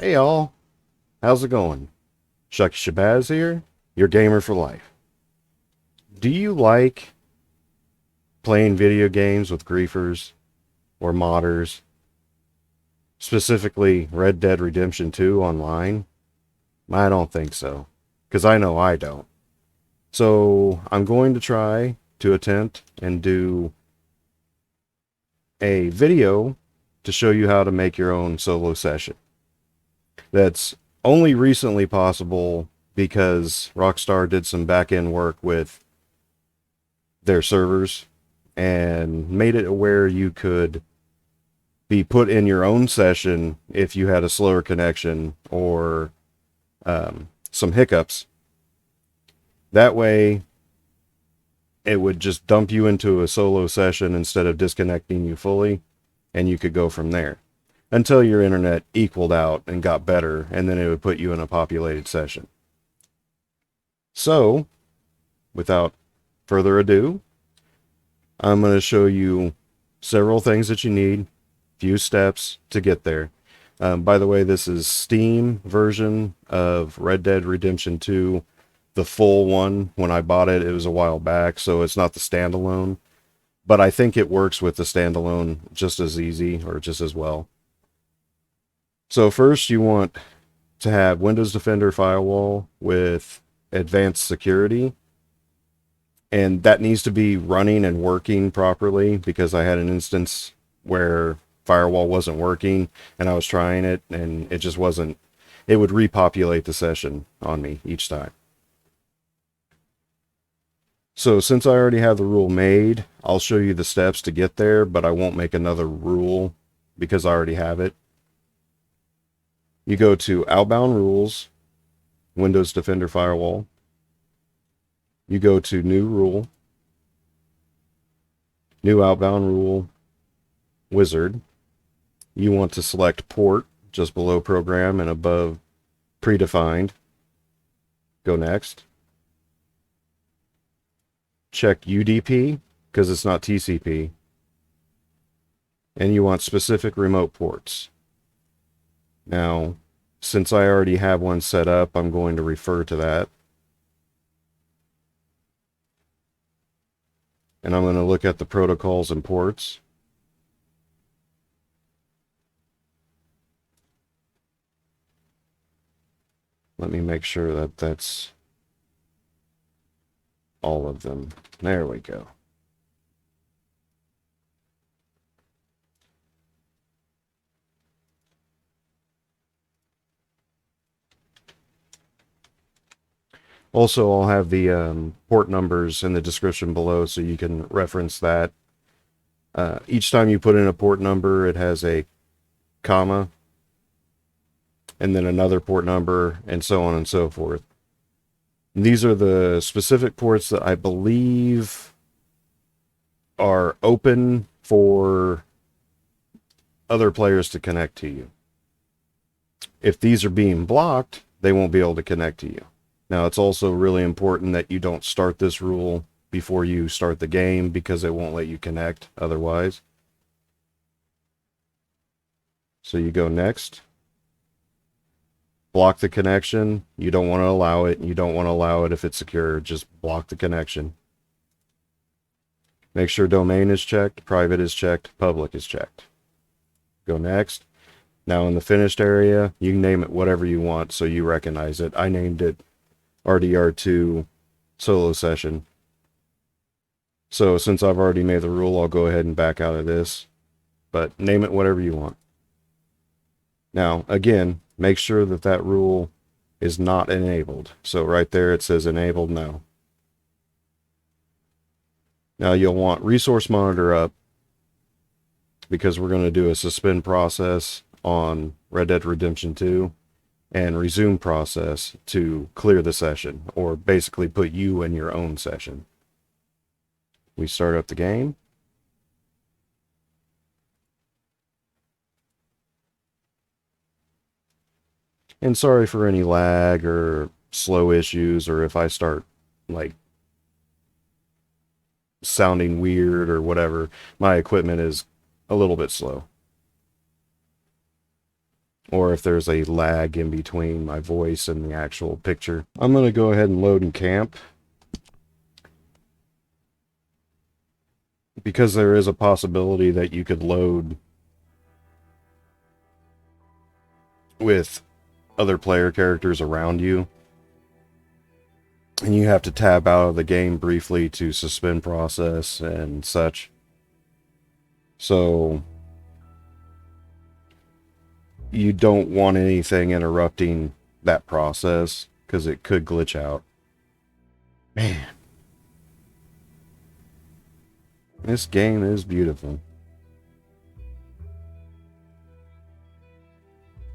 Hey y'all, how's it going? Shucky Shabazz here, your gamer for life. Do you like playing video games with griefers or modders, specifically Red Dead Redemption 2 online? I don't think so, because I know I don't. So I'm going to try to attempt and do a video to show you how to make your own solo session. That's only recently possible because Rockstar did some back-end work with their servers and made it where you could be put in your own session if you had a slower connection or some hiccups. That way, it would just dump you into a solo session instead of disconnecting you fully, and you could go from there until your internet equaled out and got better, and then it would put you in a populated session. So, without further ado, I'm going to show you several things that you need, few steps to get there. By the way, this is Steam version of Red Dead Redemption 2, the full one. When I bought it, it was a while back, so it's not the standalone. But I think it works with the standalone just as easy or just as well. So first you want to have Windows Defender Firewall with advanced security. And that needs to be running and working properly because I had an instance where firewall wasn't working and I was trying it and it just wasn't, it would repopulate the session on me each time. So since I already have the rule made, I'll show you the steps to get there, but I won't make another rule because I already have it. You go to Outbound Rules, Windows Defender Firewall. You go to New Rule, New Outbound Rule, Wizard. You want to select Port just below Program and above Predefined. Go Next. Check UDP because it's not TCP. And you want specific remote ports. Now, since I already have one set up, I'm going to refer to that. And I'm going to look at the protocols and ports. Let me make sure that that's all of them. There we go. Also, I'll have the port numbers in the description below so you can reference that. Each time you put in a port number, it has a comma, and then another port number, and so on and so forth. And these are the specific ports that I believe are open for other players to connect to you. If these are being blocked, they won't be able to connect to you. Now, it's also really important that you don't start this rule before you start the game because it won't let you connect otherwise. So you go Next. Block the connection. You don't want to allow it. You don't want to allow it if it's secure. Just block the connection. Make sure domain is checked, private is checked, public is checked. Go Next. Now in the finished area, you can name it whatever you want so you recognize it. I named it RDR2 solo session. So since I've already made the rule, I'll go ahead and back out of this. But name it whatever you want. Now, again, make sure that that rule is not enabled. So right there it says enabled now. Now you'll want resource monitor up because we're going to do a suspend process on Red Dead Redemption 2 and resume process to clear the session, or basically put you in your own session. We start up the game. And sorry for any lag or slow issues, or if I start like sounding weird or whatever. My equipment is a little bit slow. or if there's a lag in between my voice and the actual picture. I'm going to go ahead and load and camp, because there is a possibility that you could load with other player characters around you, and you have to tab out of the game briefly to suspend process and such. So you don't want anything interrupting that process, because it could glitch out. Man, this game is beautiful.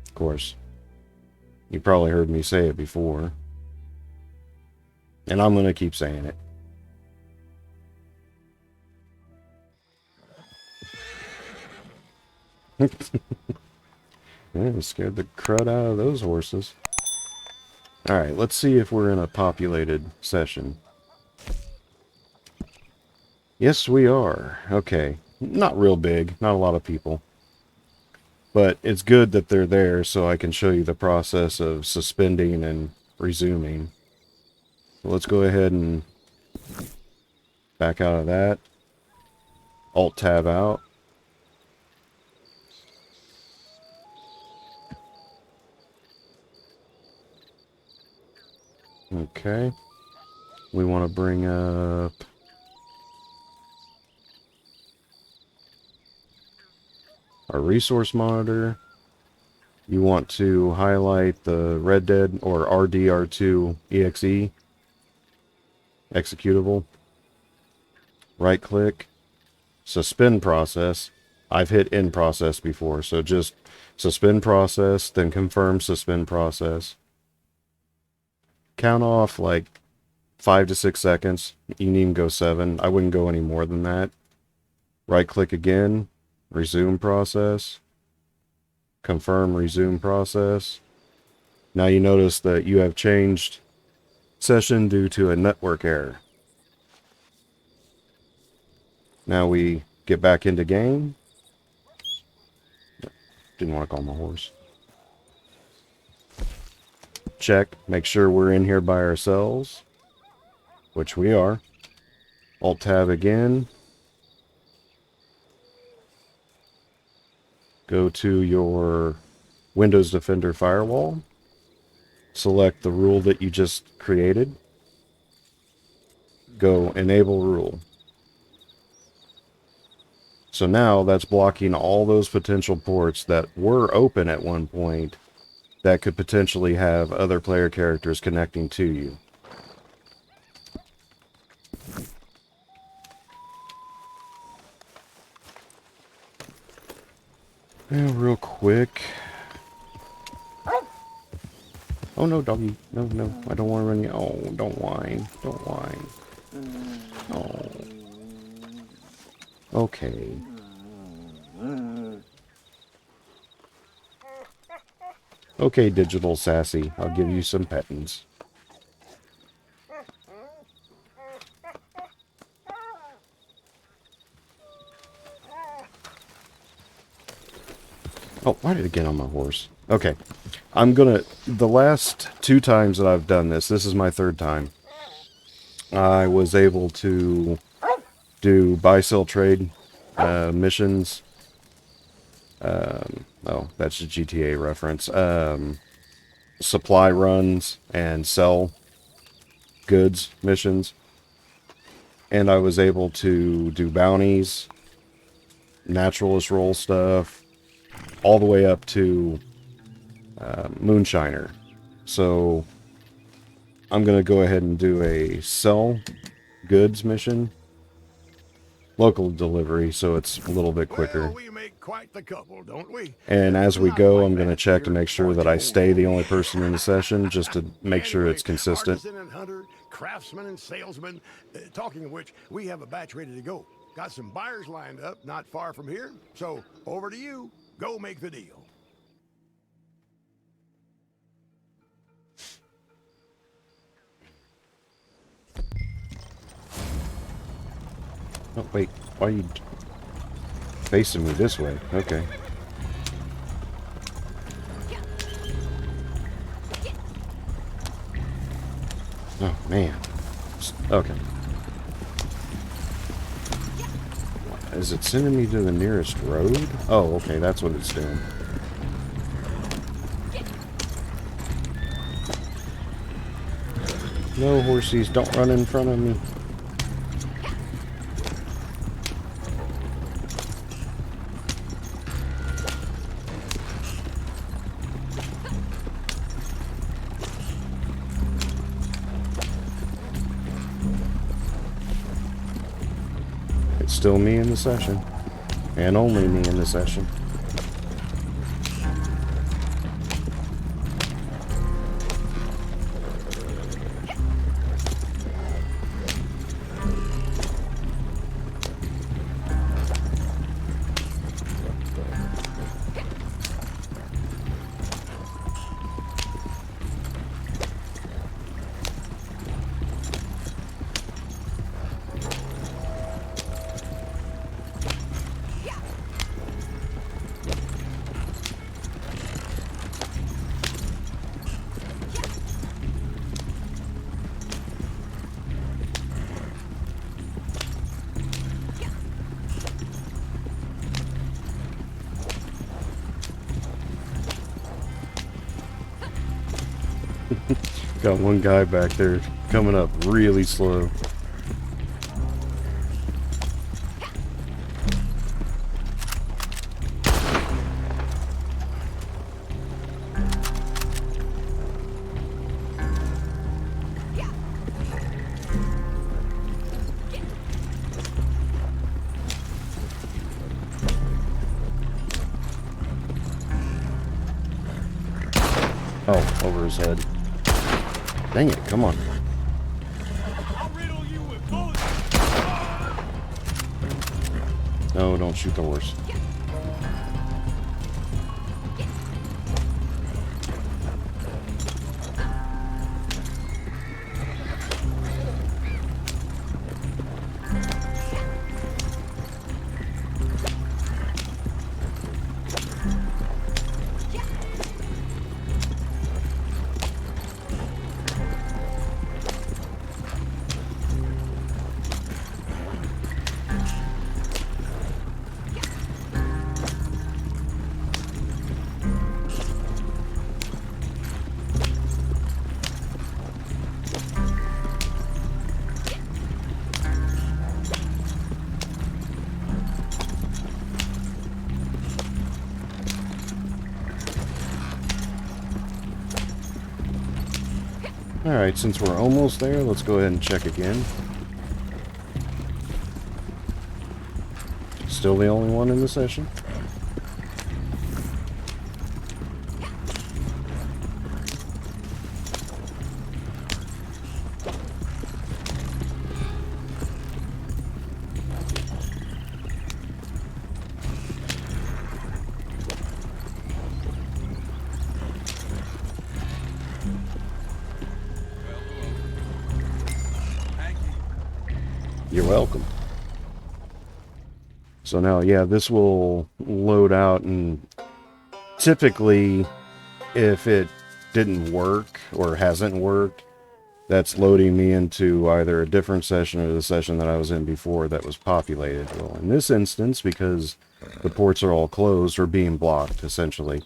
Of course, you probably heard me say it before, and I'm going to keep saying it. Yeah, it scared the crud out of those horses. Alright, let's see if we're in a populated session. Yes, we are. Okay. Not real big. Not a lot of people. But it's good that they're there so I can show you the process of suspending and resuming. So let's go ahead and back out of that. Alt-tab out. Okay. We want to bring up our resource monitor. You want to highlight the Red Dead or RDR2 EXE executable. Right click, suspend process. I've hit in process before, so just suspend process, then confirm suspend process. Count off like 5 to 6 seconds. You can even go 7. I wouldn't go any more than that. Right click again, resume process. Confirm resume process. Now you notice that you have changed session due to a network error. Now we get back into game. Didn't want to call my horse. Check, make sure we're in here by ourselves, which we are. Alt-tab again. Go to your Windows Defender firewall. Select the rule that you just created. Go enable rule. So now that's blocking all those potential ports that were open at one point that could potentially have other player characters connecting to you. Yeah, real quick. Oh no, doggy. No, no. I don't want to run you. Oh, don't whine. Don't whine. Oh. Okay. Okay, Digital Sassy. I'll give you some pettings. Oh, why did it get on my horse? Okay. The last 2 times that I've done this, this is my 3rd time, I was able to do buy-sell trade missions. Oh, that's a GTA reference. Supply runs and sell goods missions. And I was able to do bounties, naturalist role stuff, all the way up to Moonshiner. So I'm going to go ahead and do a sell goods mission. Local delivery, so it's a little bit quicker. Well, we make quite the couple, don't we? And as we go, I'm going to check to make sure that I stay the only person in the session, just to make sure it's consistent. Artisan and hunter, craftsman and salesman. Talking of which, we have a batch ready to go. Got some buyers lined up not far from here. So, over to you. Go make the deal. Oh, wait. Why are you facing me this way? Okay. Oh, man. Okay. Is it sending me to the nearest road? Oh, okay, that's what it's doing. No, horsies, don't run in front of me. It's still me in the session. And only me in the session. Got one guy back there coming up really slow. Oh, over his head. Dang it, come on. No, don't shoot the horse. Alright, since we're almost there, let's go ahead and check again. Still the only one in the session. You're welcome. So now, yeah, this will load out, and typically, if it didn't work or hasn't worked, that's loading me into either a different session or the session that I was in before that was populated. Well, in this instance, because the ports are all closed or being blocked, essentially,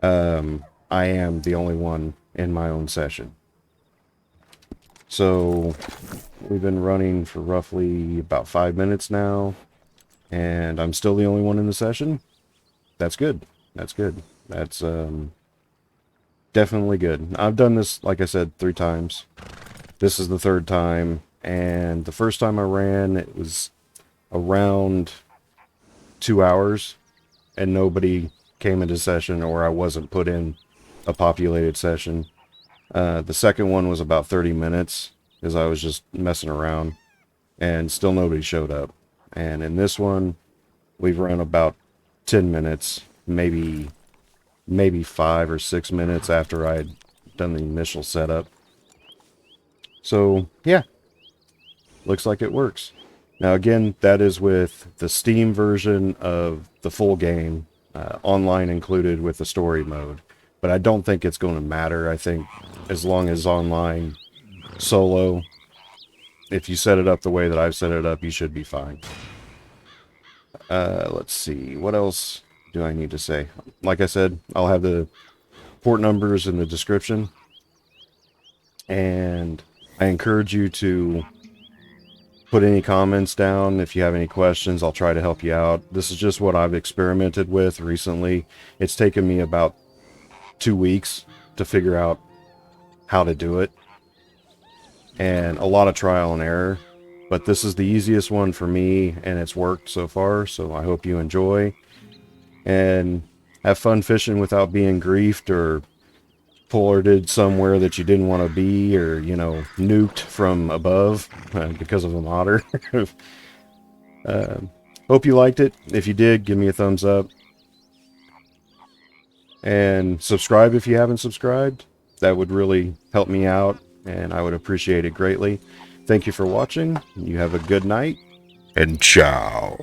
I am the only one in my own session. So we've been running for roughly about 5 minutes now, and I'm still the only one in the session. That's good. That's good. That's definitely good. I've done this, like I said, 3 times. This is the 3rd time, and the first time I ran, it was around 2 hours, and nobody came into session, or I wasn't put in a populated session. The second one was about 30 minutes, because I was just messing around, and still nobody showed up. And in this one, we've run about 10 minutes, maybe 5 or 6 minutes after I'd done the initial setup. So, yeah, looks like it works. Now, again, that is with the Steam version of the full game, online included with the story mode. But I don't think it's going to matter. I think as long as online solo. If you set it up the way that I've set it up, you should be fine. Let's see. What else do I need to say? Like I said, I'll have the port numbers in the description. And I encourage you to put any comments down. If you have any questions, I'll try to help you out. This is just what I've experimented with recently. It's taken me about 2 weeks to figure out how to do it, and a lot of trial and error, but this is the easiest one for me, and it's worked so far. So I hope you enjoy and have fun fishing without being griefed or ported somewhere that you didn't want to be, or, you know, nuked from above because of an otter. Hope you liked it. If you did, give me a thumbs up. And subscribe if you haven't subscribed. That would really help me out, and I would appreciate it greatly. Thank you for watching. You have a good night, and ciao.